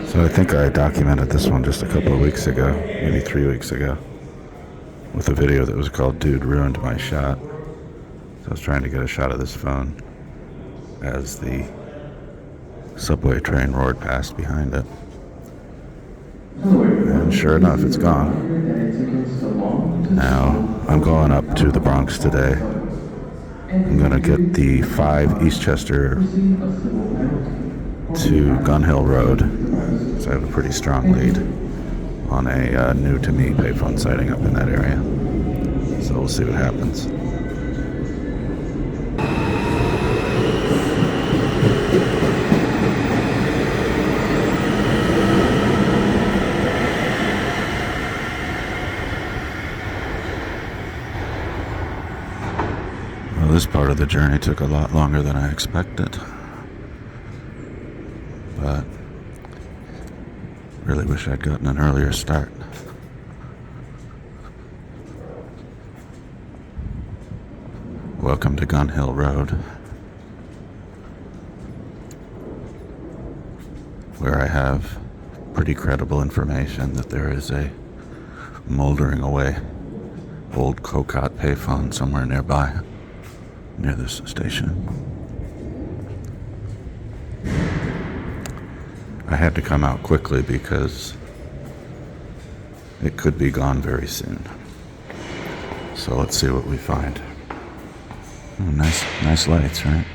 So I think I documented this one just a couple of weeks ago, maybe 3 weeks ago, with a video that was called "Dude Ruined My Shot." So I was trying to get a shot of this phone as the subway train roared past behind it. And sure enough, it's gone. Now, I'm going up to the Bronx today. I'm going to get the 5 Eastchester to Gun Hill Road. So I have a pretty strong lead on a new-to-me payphone sighting up in that area. So we'll see what happens. Well, this part of the journey took a lot longer than I expected. But really wish I'd gotten an earlier start. Welcome to Gun Hill Road, where I have pretty credible information that there is a moldering away old Cocott payphone somewhere nearby, near this station. I had to come out quickly because it could be gone very soon. So let's see what we find. Oh, nice lights, right?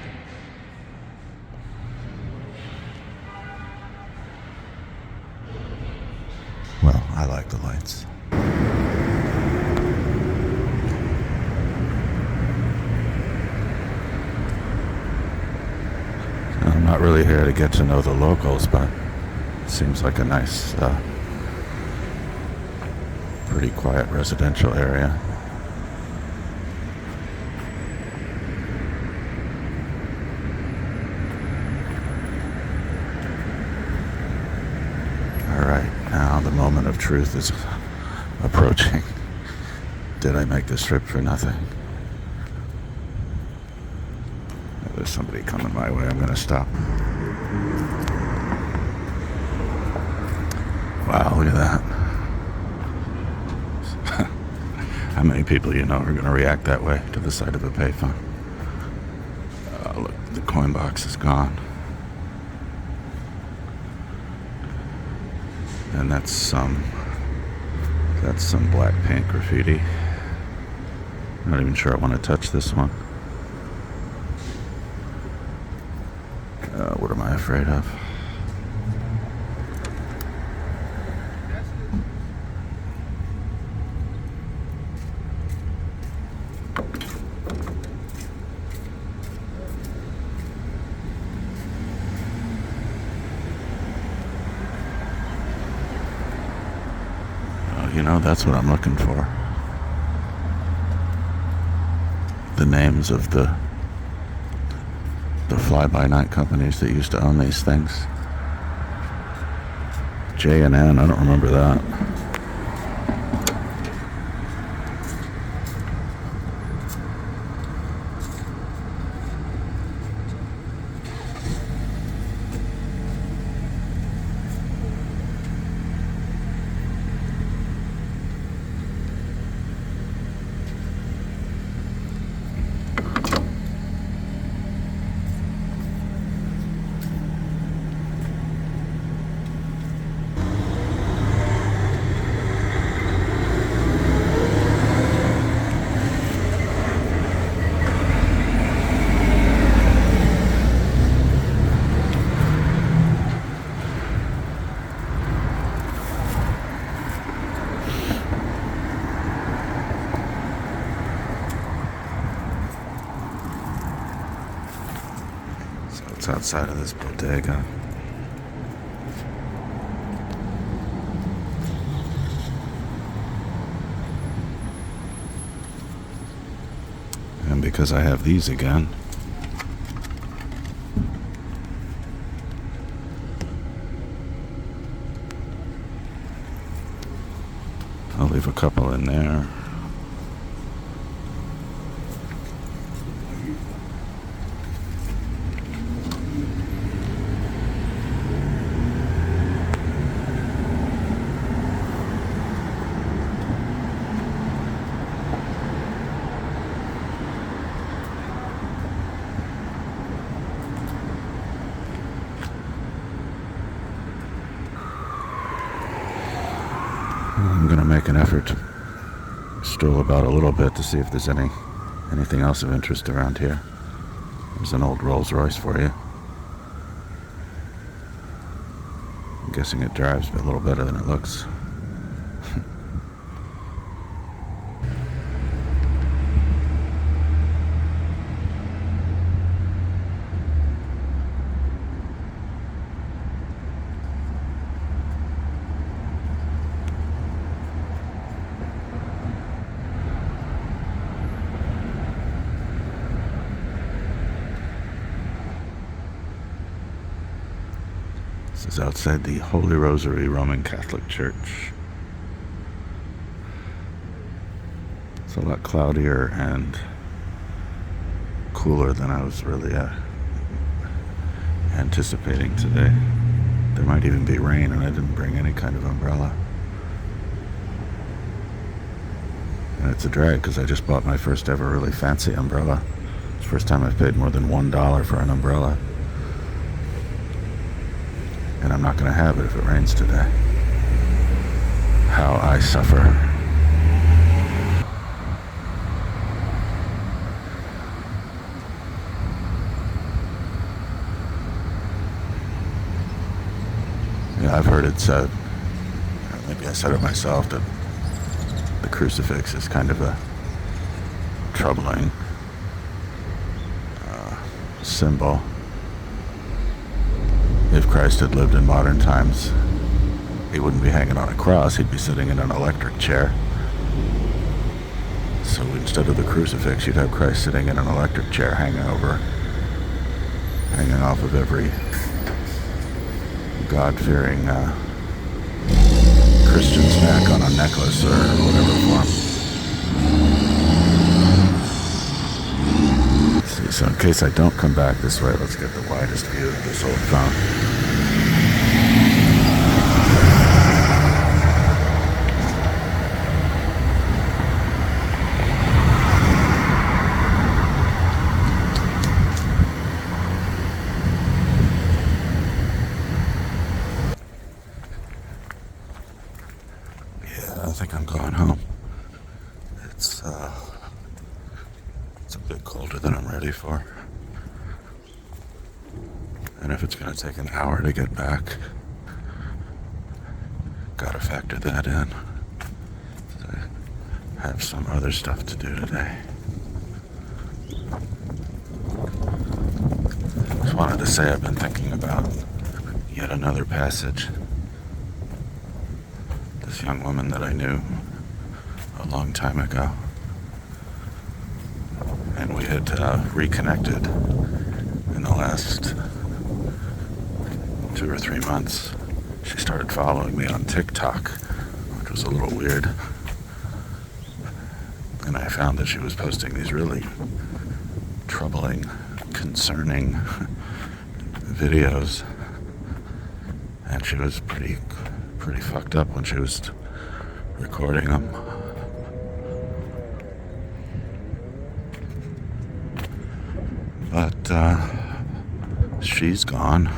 Well, I like the lights. I'm not really here to get to know the locals, but it seems like a nice, pretty quiet residential area. Alright, now the moment of truth is approaching. Did I make this trip for nothing? There's somebody coming my way. I'm going to stop. Wow, look at that. How many people you know are going to react that way to the sight of a payphone? Look, the coin box is gone. And that's some black paint graffiti. I'm not even sure I want to touch this one. What am I afraid of? That's what I'm looking for. The names of the fly-by-night companies that used to own these things. J&N, I don't remember that. It's outside of this bodega. And because I have these again, I'll leave a couple in there. I'm going to make an effort to stroll about a little bit to see if there's anything else of interest around here. There's an old Rolls Royce for you. I'm guessing it drives a little better than it looks. This is outside the Holy Rosary Roman Catholic Church. It's a lot cloudier and cooler than I was really anticipating today. There might even be rain, and I didn't bring any kind of umbrella. And it's a drag because I just bought my first ever really fancy umbrella. It's the first time I've paid more than $1 for an umbrella. And I'm not going to have it if it rains today. How I suffer. Yeah, I've heard it said, or maybe I said it myself, that the crucifix is kind of a troubling symbol. If Christ had lived in modern times, he wouldn't be hanging on a cross, he'd be sitting in an electric chair. So instead of the crucifix, you'd have Christ sitting in an electric chair hanging off of every God-fearing Christian's neck on a necklace or whatever form. So in case I don't come back this way, let's get the widest view of this old phone. Yeah, I think I'm going home. It's a bit colder than I'm ready for. And if it's going to take an hour to get back, gotta factor that in. I have some other stuff to do today. Just wanted to say I've been thinking about yet another passage. This young woman that I knew a long time ago. And we had reconnected in the last 2 or 3 months. She started following me on TikTok, which was a little weird. And I found that she was posting these really troubling, concerning videos. And she was pretty fucked up when she was recording them. But she's gone.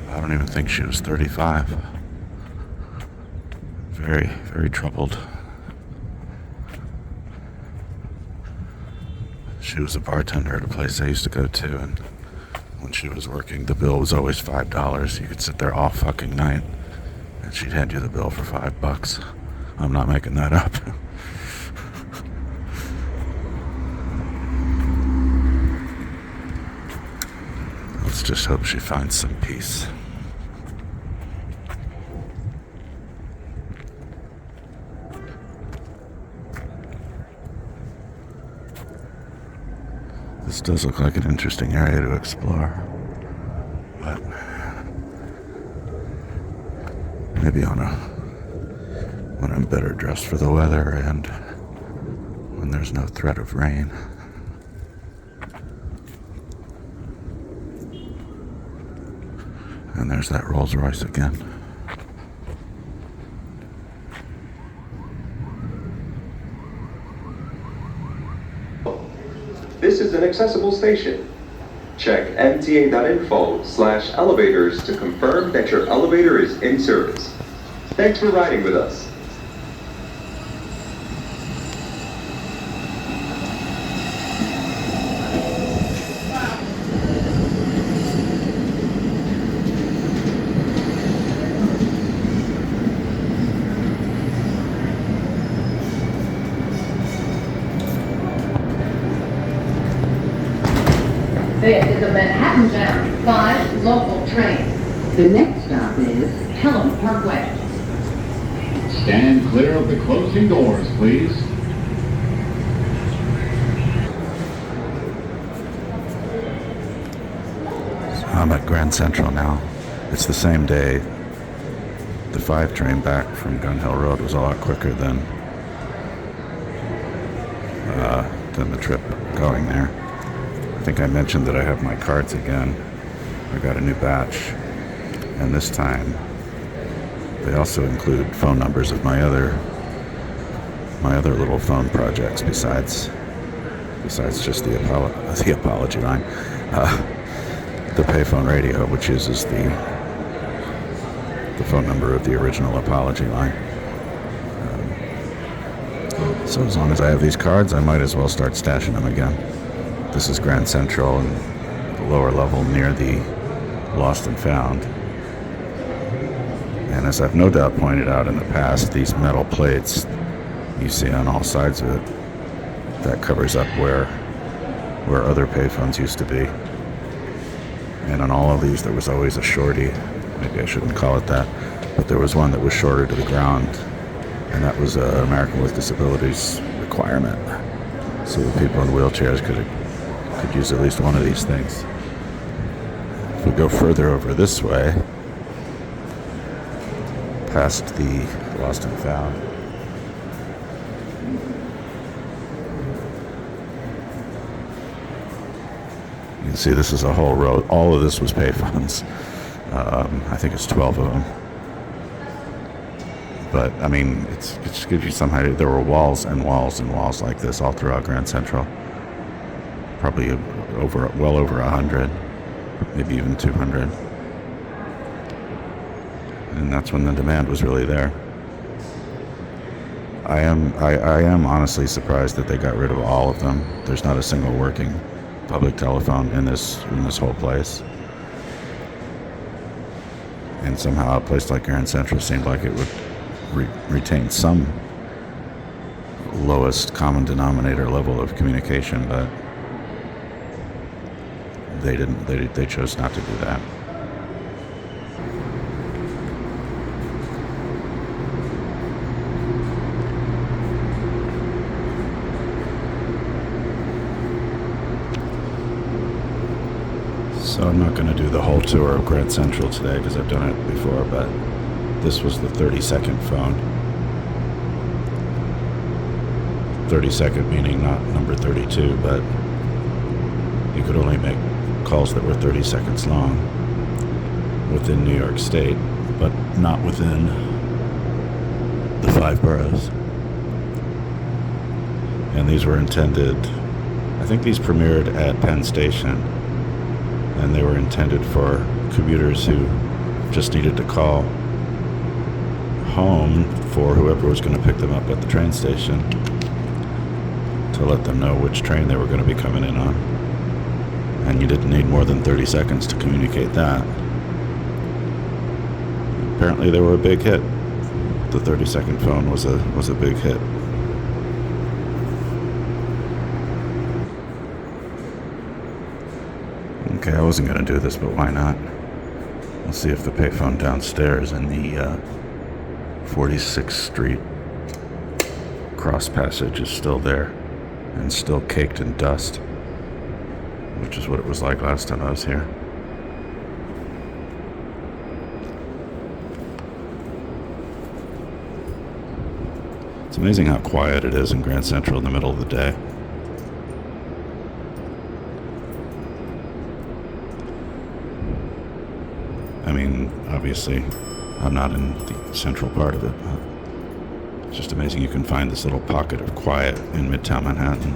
I don't even think she was 35. Very, very troubled. She was a bartender at a place I used to go to, and when she was working, the bill was always $5. You could sit there all fucking night, and she'd hand you the bill for $5. I'm not making that up. Let's just hope she finds some peace. This does look like an interesting area to explore, but maybe when I'm better dressed for the weather and when there's no threat of rain. And there's that Rolls Royce again. This is an accessible station. Check mta.info/elevators to confirm that your elevator is in service. Thanks for riding with us. This is a Manhattan-bound 5 local train. The next stop is Pelham Parkway. Stand clear of the closing doors, please. So I'm at Grand Central now. It's the same day. The 5 train back from Gun Hill Road was a lot quicker than the trip going there. I think I mentioned that I have my cards again. I got a new batch, and this time they also include phone numbers of my other little phone projects besides just the apology line, the payphone radio, which uses the phone number of the original apology line. So as long as I have these cards, I might as well start stashing them again. This is Grand Central and the lower level near the Lost and Found. And as I've no doubt pointed out in the past, these metal plates you see on all sides of it, that covers up where other payphones used to be. And on all of these there was always a shorty. Maybe I shouldn't call it that, but there was one that was shorter to the ground, and that was an American with Disabilities requirement. So the people in wheelchairs could use at least one of these things. If we go further over this way, past the Lost and Found, you can see this is a whole row. All of this was payphones. I think it's 12 of them. But, I mean, it just gives you some idea. There were walls and walls and walls like this all throughout Grand Central. Probably well over 100, maybe even 200. And that's when the demand was really there. I am honestly surprised that they got rid of all of them. There's not a single working public telephone in this whole place. And somehow a place like Grand Central seemed like it would retain some lowest common denominator level of communication, but they didn't. They chose not to do that. So I'm not going to do the whole tour of Grand Central today because I've done it before, but this was the 32nd phone. 32nd meaning not number 32, but you could only make calls that were 30 seconds long within New York State, but not within the 5 boroughs. And these were intended, I think these premiered at Penn Station, and they were intended for commuters who just needed to call home for whoever was going to pick them up at the train station to let them know which train they were going to be coming in on. And you didn't need more than 30 seconds to communicate that. Apparently they were a big hit. The 32nd phone was a big hit. Okay, I wasn't going to do this, but why not? We'll see if the payphone downstairs in the 46th Street cross passage is still there and still caked in dust, which is what it was like last time I was here. It's amazing how quiet it is in Grand Central in the middle of the day. I mean, obviously, I'm not in the central part of it, but it's just amazing you can find this little pocket of quiet in Midtown Manhattan.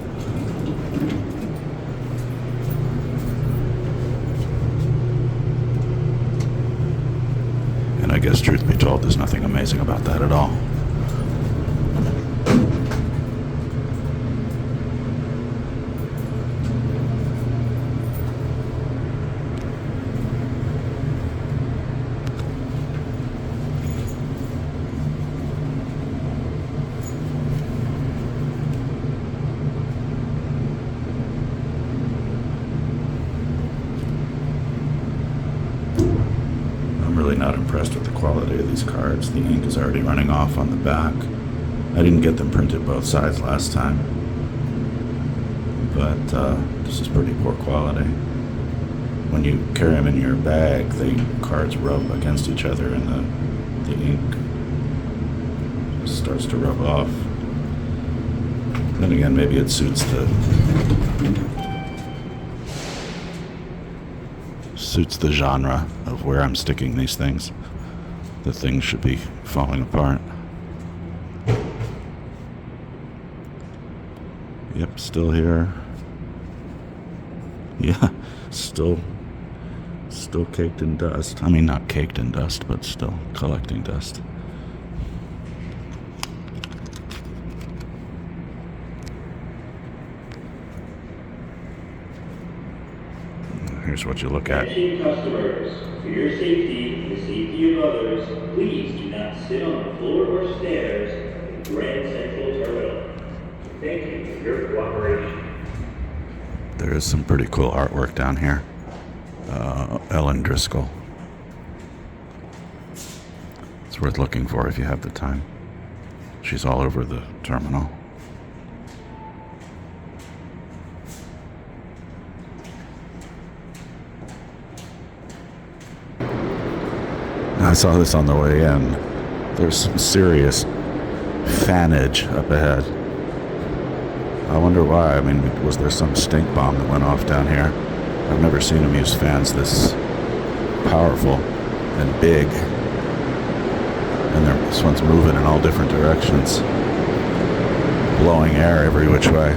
And I guess, truth be told, there's nothing amazing about that at all. impressed with the quality of these cards. The ink is already running off on the back. I didn't get them printed both sides last time, but this is pretty poor quality. When you carry them in your bag, the cards rub against each other and the ink starts to rub off. Then again, maybe it suits the genre of where I'm sticking these things. The things should be falling apart. Yep, still here. Yeah, still caked in dust. I mean, not caked in dust, but still collecting dust. Here's what you look at. Attention customers, for your safety and the safety of others, please do not sit on the floor or stairs in Grand Central Terminal. Thank you for your cooperation. There is some pretty cool artwork down here. Ellen Driscoll. It's worth looking for if you have the time. She's all over the terminal. I saw this on the way in. There's some serious fannage up ahead. I wonder why. I mean, was there some stink bomb that went off down here? I've never seen them use fans this powerful and big. And this one's moving in all different directions, blowing air every which way.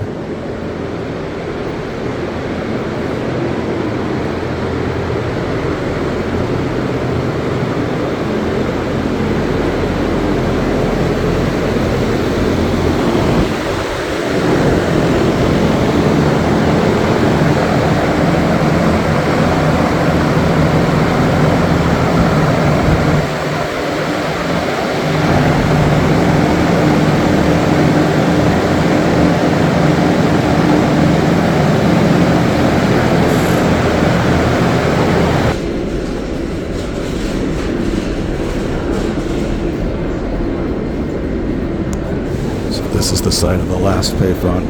This is the site of the last payphone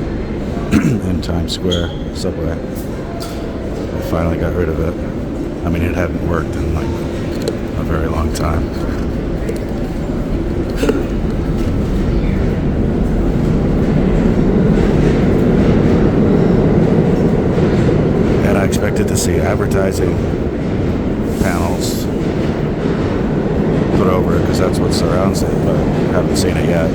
in Times Square subway. I finally got rid of it. I mean, it hadn't worked in like a very long time. And I expected to see advertising panels put over it because that's what surrounds it, but I haven't seen it yet.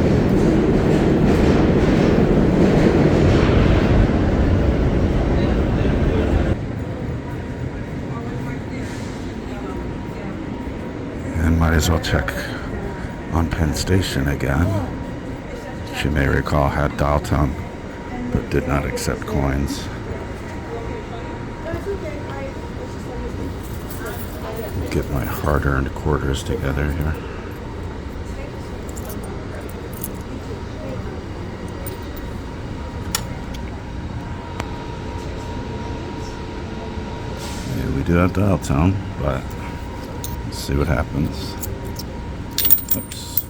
Might as well check on Penn Station again. She may recall had dial tone, but did not accept coins. Get my hard-earned quarters together here. Yeah, we do have dial tone, but let's see what happens. Oops.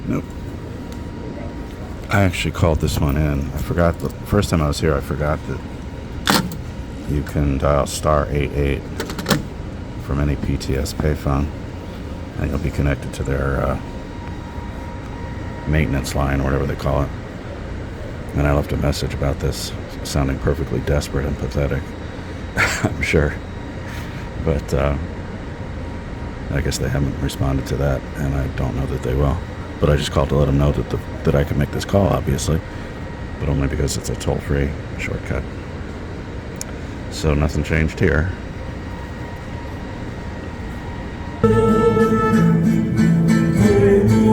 Nope. I actually called this one in. I forgot the first time I was here. I forgot that you can dial *88 from any PTS payphone, and you'll be connected to their maintenance line, or whatever they call it. And I left a message about this, sounding perfectly desperate and pathetic. I'm sure, but I guess they haven't responded to that, and I don't know that they will. But I just called to let them know that I could make this call, obviously, but only because it's a toll-free shortcut. So nothing changed here.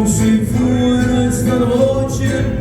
Si fuera esta noche